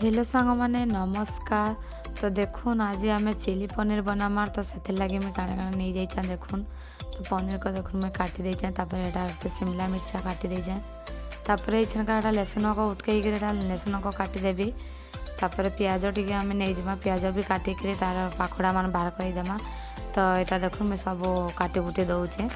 Hello सांग माने नमस्कार। तो देखुन आज आम चिली पनीर बनामार तो से लगे मुझे काଣା काଣା नहीं जाइछा देखुन। तो पनीर को देखुन मुझे काटी देछे तापर शिमला मिर्चा काटी देछे तापर ये लहसुन को उठकई लहसुन को काटी देबी तापर प्याज टी आम नहीं जमा प्याज भी काटिक तार पाखुड़ा मान बाहर करदेमा। तो यहाँ देखुन मुझे सब काटी कुटी दौचे।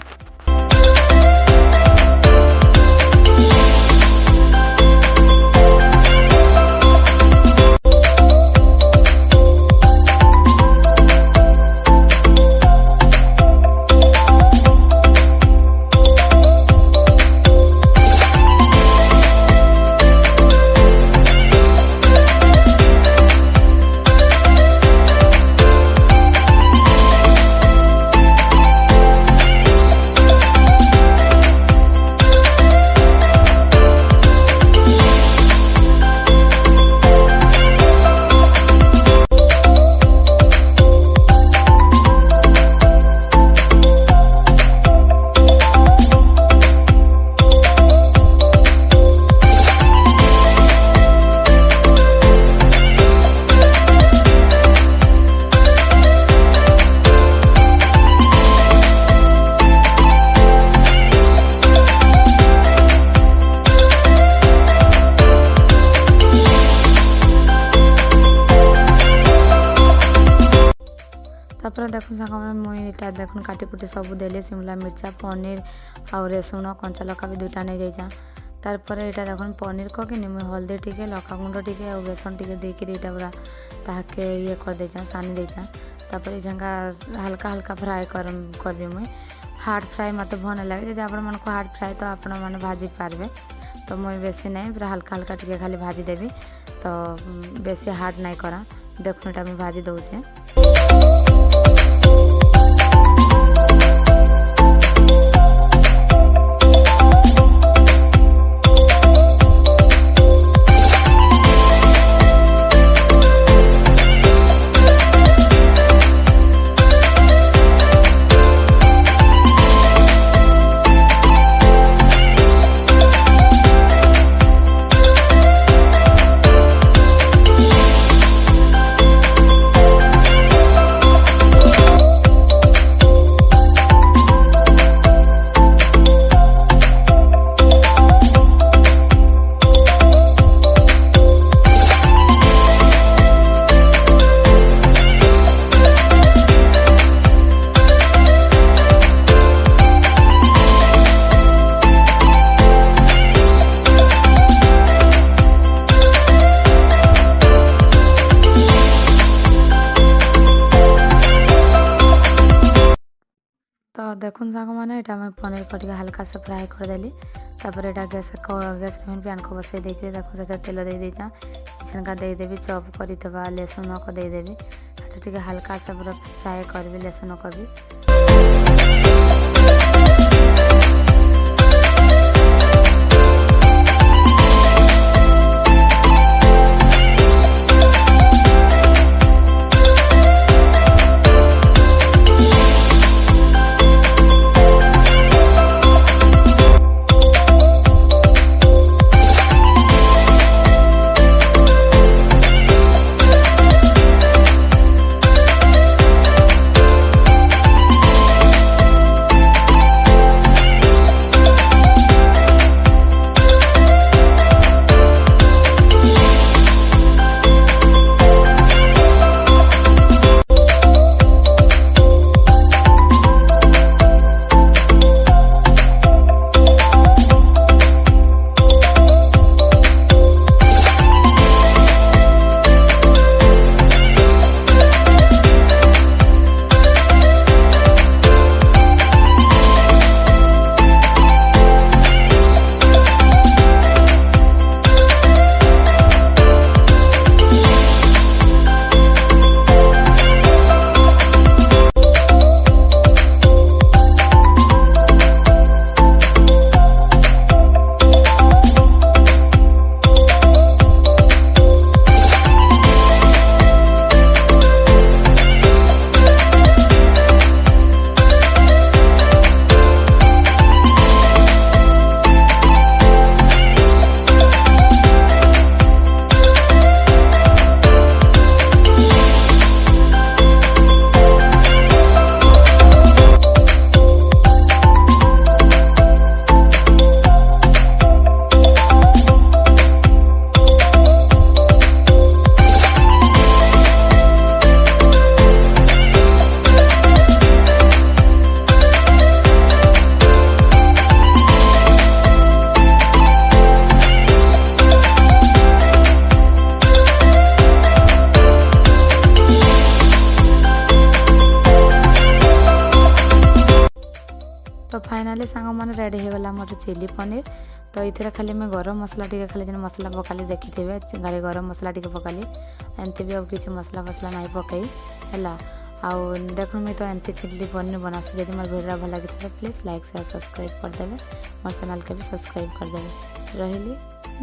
तापर देखुन साग मुझे देखुन काटी कुटी सब देली शिमला मिर्चा पनीर आउ रसुण कंचा लका भी दुईटा नहीं जाइछा। तारपर यहाँ देखुन पनीर को कि मुझे हल्दी टिके लका गुंड टिके और बेसन टिके देकर यहाँ पूरा ताके ये कर देछा सानी देछा। तापर ये हल्का हल्का फ्राए करबी मुई हार्ड फ्राए मत भल लगे जब आपण को हार्ड फ्राए तो आपण मैंने भाजी पारबे। तो मुझे बेसी नहीं पूरा हल्का हल्का टिके खाली भाजी देवी तो बेसी हार्ड नहीं करा। देखुन यहाँ मुझे भाजी दौचे। तो देखुन साग मैंने यहाँ मैं पनीर को हल्का से फ्राए करदेली तापर यहाँ गैस पैन को बसई देकर देखो से तेल दे दीचा छनका देदेवी चॉप कर लहसुन को देदेवी टे हल्का से पूरा फ्राए करबी लहसुन को भी। फाइनाली सांग मैंने रेडी हो गला मोर चिली पनीर। तो ये खाली मैं गरम मसला टी खाली जेन मसला पकाली देखिथे खाली गरम मसला टी पकाली एमती भी अब किसी मसला फसला नहीं पकई है। आउ देख मुझे तो एमती चिल्ली पनीर बनासी जब मोर वीडियो भल लगी तो प्लीज़ लाइक शेयर सब्सक्राइब करदे मोर चैनल के भी सब्सक्राइब करदे रही।